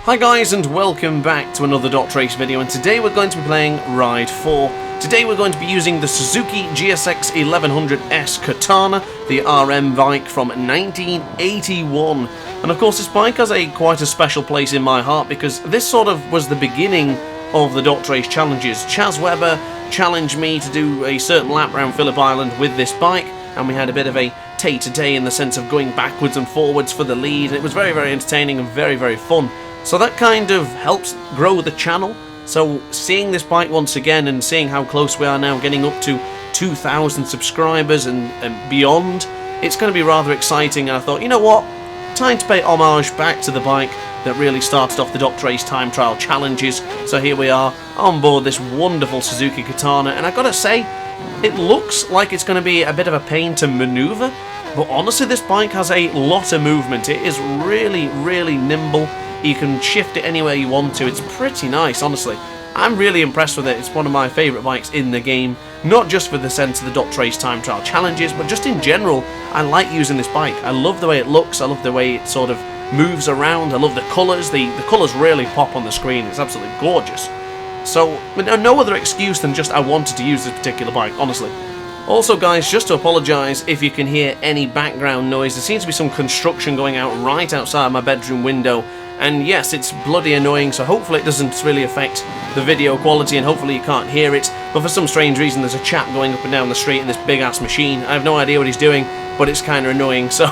Hi guys, and welcome back to another Dot Race video, and today we're going to be playing Ride 4. Today we're going to be using the Suzuki GSX1100S Katana, the RM bike from 1981. And of course this bike has quite a special place in my heart because this sort of was the beginning of the Dot Race challenges. Chaz Webber challenged me to do a certain lap around Phillip Island with this bike, and we had a bit of a tay-to-day in the sense of going backwards and forwards for the lead, and it was very, very entertaining and very, very fun. So that kind of helps grow the channel. So seeing this bike once again and seeing how close we are now, getting up to 2,000 subscribers and beyond, it's going to be rather exciting. And I thought, you know what, time to pay homage back to the bike that really started off the Dot Race time trial challenges. So here we are on board this wonderful Suzuki Katana, and I gotta say, it looks like it's going to be a bit of a pain to maneuver, but honestly this bike has a lot of movement. It is really, really nimble. You can shift it anywhere you want to. It's pretty nice, honestly. I'm really impressed with it. It's one of my favourite bikes in the game, not just for the sense of the Dot Race time trial challenges, but just in general. I like using this bike. I love the way it looks. I love the way it sort of moves around. I love the colours. The colours really pop on the screen. It's absolutely gorgeous. So, no other excuse than just I wanted to use this particular bike, honestly. Also guys, just to apologise if you can hear any background noise. There seems to be some construction going out right outside my bedroom window. And yes, it's bloody annoying, so hopefully it doesn't really affect the video quality and hopefully you can't hear it. But for some strange reason there's a chap going up and down the street in this big ass machine. I have no idea what he's doing, but it's kind of annoying. So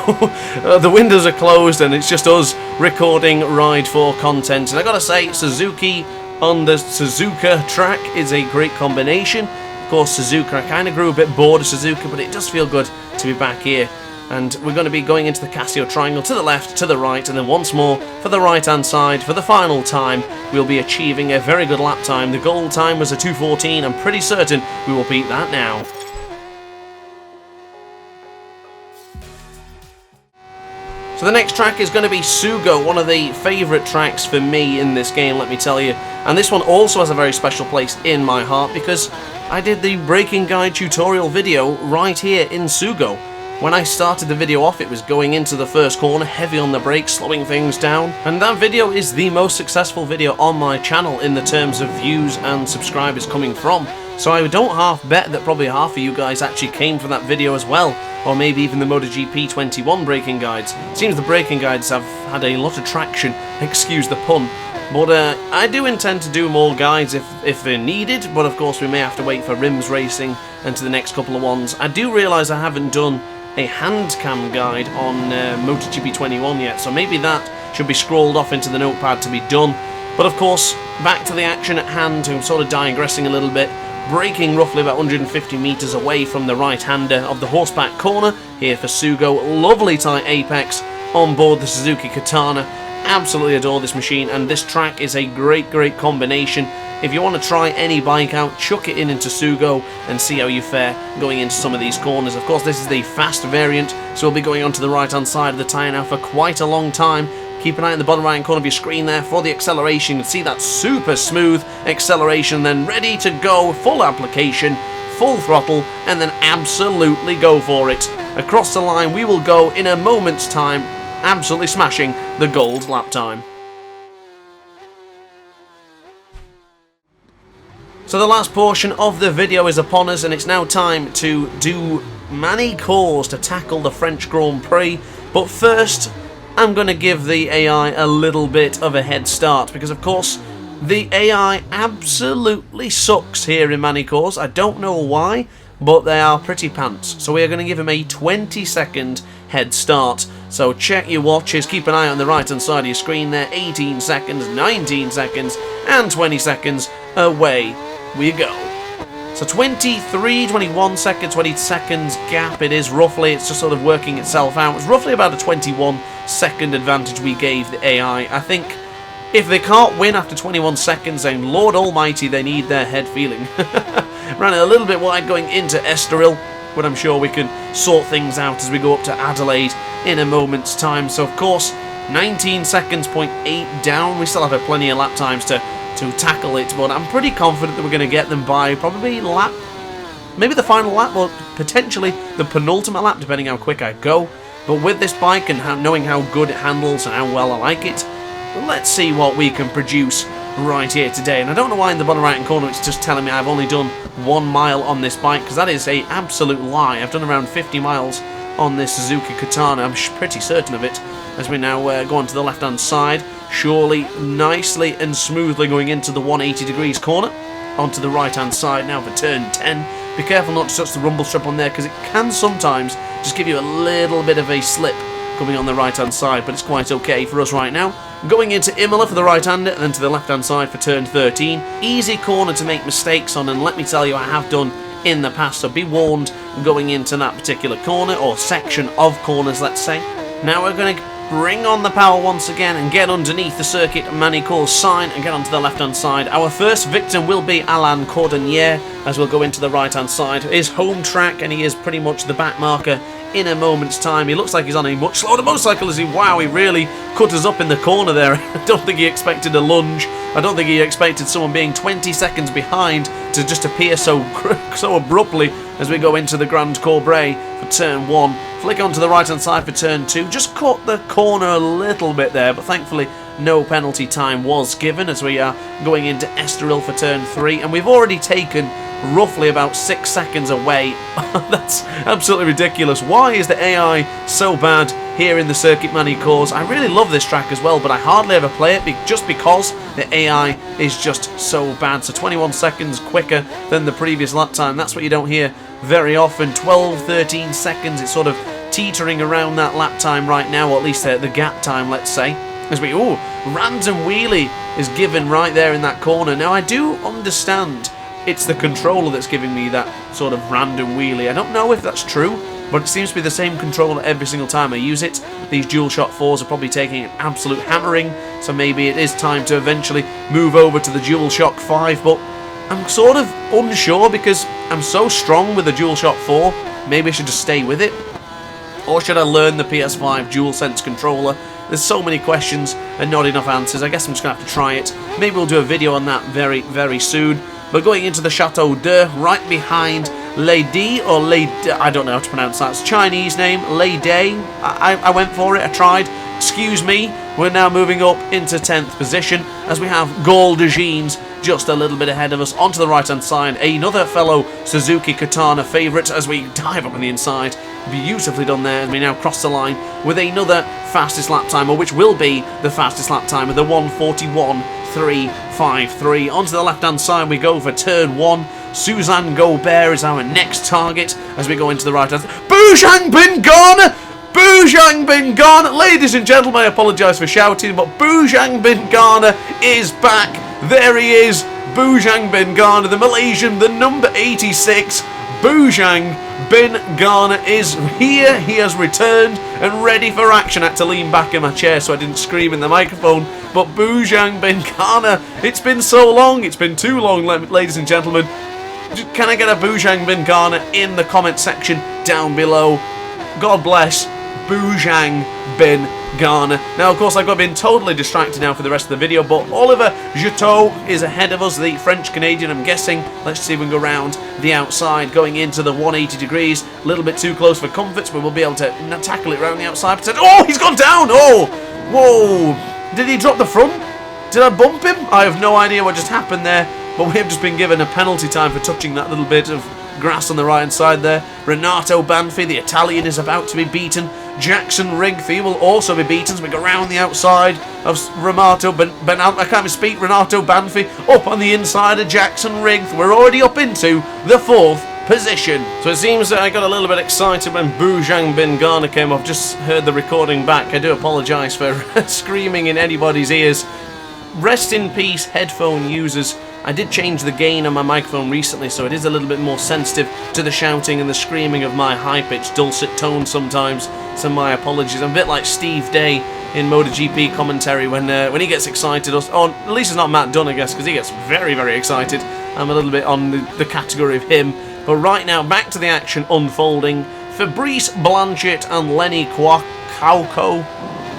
the windows are closed and it's just us recording Ride 4 content. And I gotta say, Suzuki on the Suzuka track is a great combination. Of course, Suzuka, I kind of grew a bit bored of Suzuka, but it does feel good to be back here. And we're going to be going into the Casio triangle to the left, to the right, and then once more for the right-hand side. For the final time, we'll be achieving a very good lap time. The goal time was a 2:14. I'm pretty certain we will beat that now. So the next track is going to be Sugo, one of the favourite tracks for me in this game, let me tell you. And this one also has a very special place in my heart because I did the braking guide tutorial video right here in Sugo. When I started the video off, it was going into the first corner, heavy on the brakes, slowing things down. And that video is the most successful video on my channel in the terms of views and subscribers coming from. So I don't half bet that probably half of you guys actually came from that video as well. Or maybe even the MotoGP 21 braking guides. It seems the braking guides have had a lot of traction, excuse the pun. But I do intend to do more guides if they're needed, but of course we may have to wait for Rims Racing and to the next couple of ones. I do realise I haven't done a hand cam guide on MotoGP 21 yet, so maybe that should be scrolled off into the notepad to be done. But of course, back to the action at hand. I'm sort of digressing a little bit, braking roughly about 150 metres away from the right-hander of the horseback corner here for Sugo. Lovely tight apex on board the Suzuki Katana. Absolutely adore this machine, and this track is a great combination. If you want to try any bike out, chuck it into Sugo and see how you fare going into some of these corners. Of course, this is the fast variant, so we'll be going onto the right-hand side of the tyre now for quite a long time. Keep an eye on the bottom right-hand corner of your screen there for the acceleration. You can see that super smooth acceleration, then ready to go, full application, full throttle, and then absolutely go for it. Across the line, we will go in a moment's time, absolutely smashing the gold lap time. So the last portion of the video is upon us, and it's now time to do many calls to tackle the French Grand Prix. But first, I'm going to give the AI a little bit of a head start, because of course, the AI absolutely sucks here in Manicours. I don't know why, but they are pretty pants. So we are going to give him a 20-second head start. So check your watches, keep an eye on the right-hand side of your screen there. 18 seconds, 19 seconds, and 20 seconds away we go. So 23, 21 seconds, 20 seconds gap it is roughly. It's just sort of working itself out. It's roughly about a 21-second advantage we gave the AI. I think if they can't win after 21 seconds, then Lord Almighty, they need their head feeling. Ran it a little bit wide going into Estoril, but I'm sure we can sort things out as we go up to Adelaide in a moment's time. So of course, 19 seconds, 0.8 down. We still have plenty of lap times to tackle it, but I'm pretty confident that we're going to get them by probably lap, maybe the final lap, or potentially the penultimate lap, depending how quick I go. But with this bike and knowing how good it handles and how well I like it, let's see what we can produce right here today. And I don't know why in the bottom right hand corner it's just telling me I've only done 1 mile on this bike, because that is a absolute lie. I've done around 50 miles on this Suzuki Katana. I'm pretty certain of it. As we now go on to the left hand side, surely nicely and smoothly going into the 180 degrees corner. Onto the right hand side now for turn 10. Be careful not to touch the rumble strip on there, because it can sometimes just give you a little bit of a slip coming on the right hand side, but it's quite okay for us right now. Going into Imola for the right hander, and then to the left hand side for turn 13. Easy corner to make mistakes on, and let me tell you, I have done in the past, so be warned going into that particular corner, or section of corners, let's say. Now we're going to bring on the power once again and get underneath the circuit Manicourt sign and get onto the left hand side. Our first victim will be Alain Cordonnier, as we'll go into the right hand side. His home track, and he is pretty much the back marker in a moment's time. He looks like he's on a much slower motorcycle, as he, wow, he really cut us up in the corner there. I don't think he expected a lunge. I don't think he expected someone being 20 seconds behind to just appear so abruptly as we go into the Grand Courbray for turn 1. Flick onto the right hand side for turn 2. Just caught the corner a little bit there, but thankfully no penalty time was given, as we are going into Estoril for turn 3, and we've already taken roughly about 6 seconds away. That's absolutely ridiculous. Why is the AI so bad here in the Circuit Manicourt? I really love this track as well, but I hardly ever play it just because the AI is just so bad. So 21 seconds quicker than the previous lap time. That's what you don't hear very often. 12, 13 seconds. It's sort of teetering around that lap time right now, or at least the gap time, let's say. As we, random wheelie is given right there in that corner. Now I do understand it's the controller that's giving me that sort of random wheelie. I don't know if that's true, but it seems to be the same controller every single time I use it. These DualShock 4s are probably taking an absolute hammering, so maybe it is time to eventually move over to the DualShock 5, but I'm sort of unsure because I'm so strong with the DualShock 4. Maybe I should just stay with it, or should I learn the PS5 DualSense controller? There's so many questions and not enough answers. I guess I'm just going to have to try it. Maybe we'll do a video on that very, very soon. But going into the Chateau d'Eu, right behind Lady, or Lady, I don't know how to pronounce that. It's a Chinese name, Lady. I went for it, I tried. Excuse me. We're now moving up into 10th position as we have Gaulle de Jeans just a little bit ahead of us. Onto the right hand side, another fellow Suzuki Katana favourite as we dive up on the inside. Beautifully done there, and we now cross the line with another fastest lap timer, which will be the fastest lap timer, the 1:41.353. Onto the left hand side we go for turn 1. Suzanne Gobert is our next target as we go into the right hand. Boojang bin gone! Boojang bin gone! Ladies and gentlemen, I apologise for shouting, but Boojang bin Ghana is back. There he is, Boojang bin Ghana, the Malaysian, the number 86. Boojang bin Ghana is here. He has returned and ready for action. I had to lean back in my chair so I didn't scream in the microphone. But Boojang bin Ghana, it's been so long. It's been too long, ladies and gentlemen. Can I get a Boojang bin Ghana in the comment section down below? God bless Boojang bin Ghana. Now, of course, I've got been totally distracted now for the rest of the video, but Oliver Juteau is ahead of us, the French-Canadian, I'm guessing. Let's see if we can go around the outside, going into the 180 degrees. A little bit too close for comforts, but we'll be able to tackle it around the outside. Oh, he's gone down! Oh! Whoa! Did he drop the front? Did I bump him? I have no idea what just happened there, but we have just been given a penalty time for touching that little bit of grass on the right hand side there. Renato Banfi, the Italian, is about to be beaten. Jackson Rigby will also be beaten as we go around the outside of Renato I can't even speak. Renato Banfi up on the inside of Jackson Rigby. We're already up into the 4th position. So it seems that I got a little bit excited when Boojang bin Ghana came off. Just heard the recording back. I do apologise for screaming in anybody's ears. Rest in peace, headphone users. I did change the gain on my microphone recently, so it is a little bit more sensitive to the shouting and the screaming of my high-pitched, dulcet tones sometimes, so my apologies. I'm a bit like Steve Day in MotoGP commentary when he gets excited. Or at least it's not Matt Dunn, I guess, because he gets very, very excited. I'm a little bit on the category of him. But right now, back to the action unfolding. Fabrice Blanchett and Lenny Kwakauko.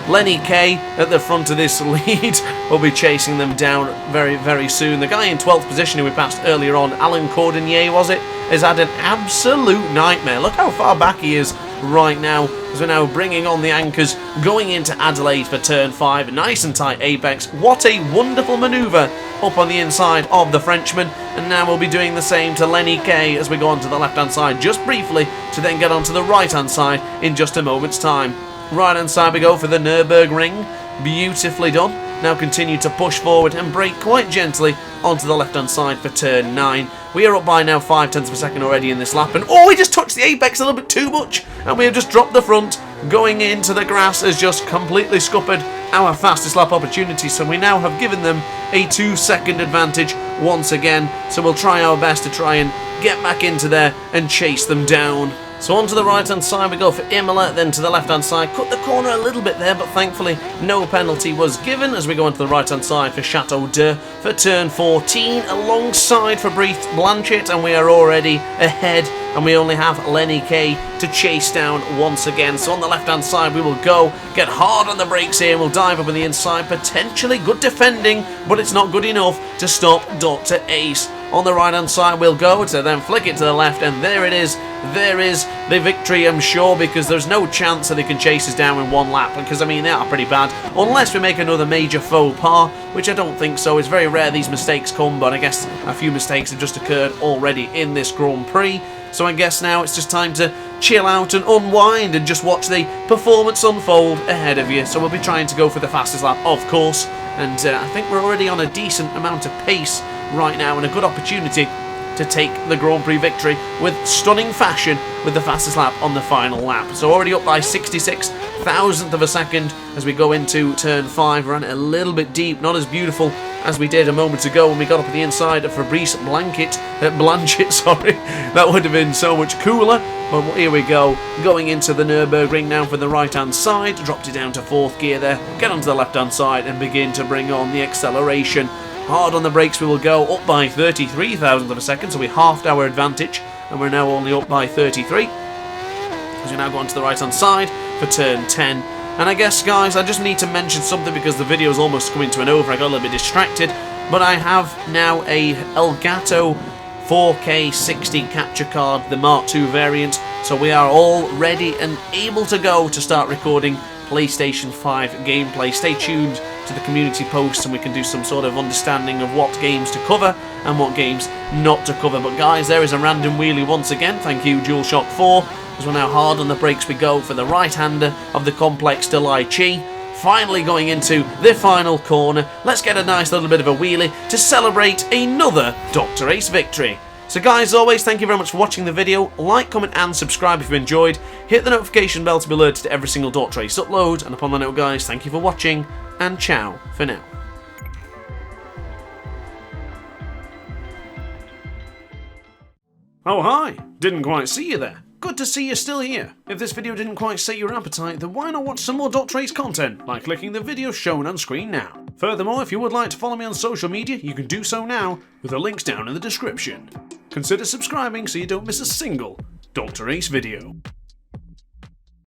Lenny K at the front of this lead will be chasing them down very, very soon. The guy in 12th position who we passed earlier on, Alain Cordonnier, was it, has had an absolute nightmare. Look how far back he is right now, as we're now bringing on the anchors, going into Adelaide for turn 5. Nice and tight apex. What a wonderful manoeuvre up on the inside of the Frenchman. And now we'll be doing the same to Lenny Kay as we go onto the left-hand side just briefly to then get onto the right-hand side in just a moment's time. Right-hand side we go for the Nürburgring. Beautifully done. Now continue to push forward and brake quite gently onto the left-hand side for turn 9. We are up by now 0.5 of a second already in this lap, and oh, we just touched the apex a little bit too much, and we have just dropped the front. Going into the grass has just completely scuppered our fastest lap opportunity, so we now have given them a 2-second advantage once again. So we'll try our best to try and get back into there and chase them down. So onto the right-hand side we go for Imola, then to the left-hand side. Cut the corner a little bit there, but thankfully no penalty was given as we go onto the right-hand side for Chateau d'Eu for turn 14, alongside Fabrice Blanchett, and we are already ahead, and we only have Lenny Kay to chase down once again. So on the left-hand side we will go, get hard on the brakes here, and we'll dive up on the inside. Potentially good defending, but it's not good enough to stop Dr. Ace. On the right-hand side we'll go to then flick it to the left, and there it is. There is the victory, I'm sure, because there's no chance that they can chase us down in one lap, because I mean they are pretty bad, unless we make another major faux pas, which I don't think so. It's very rare these mistakes come, but I guess a few mistakes have just occurred already in this Grand Prix. So I guess now it's just time to chill out and unwind and just watch the performance unfold ahead of you. So we'll be trying to go for the fastest lap, of course, and I think we're already on a decent amount of pace right now and a good opportunity to take the Grand Prix victory with stunning fashion with the fastest lap on the final lap. So already up by 66,000th of a second as we go into turn 5. Ran it a little bit deep, not as beautiful as we did a moment ago when we got up at the inside of Fabrice Blanchett, sorry. That would have been so much cooler. But here we go, going into the Nürburgring now for the right-hand side. Dropped it down to 4th gear there. Get onto the left-hand side and begin to bring on the acceleration. Hard on the brakes we will go, up by 33,000th of a second, so we halved our advantage, and we're now only up by 33. As we now go onto the right-hand side for turn 10. And I guess, guys, I just need to mention something because the video is almost coming to an over. I got a little bit distracted, but I have now a Elgato 4K 60 capture card, the Mark II variant, so we are all ready and able to go to start recording PlayStation 5 gameplay. Stay tuned to the community posts and we can do some sort of understanding of what games to cover and what games not to cover. But guys, there is a random wheelie once again. Thank you, DualShock 4. As we're now hard on the brakes we go for the right-hander of the complex Delai Chi. Finally going into the final corner. Let's get a nice little bit of a wheelie to celebrate another Dr. Ace victory. So guys, as always, thank you very much for watching the video. Like, comment and subscribe if you enjoyed. Hit the notification bell to be alerted to every single Dr. Ace upload. And upon that note, guys, thank you for watching and ciao for now. Oh hi, didn't quite see you there. Good to see you're still here. If this video didn't quite set your appetite, then why not watch some more Dr. Ace content by clicking the video shown on screen now. Furthermore, if you would like to follow me on social media, you can do so now with the links down in the description. Consider subscribing so you don't miss a single Dr. Ace video.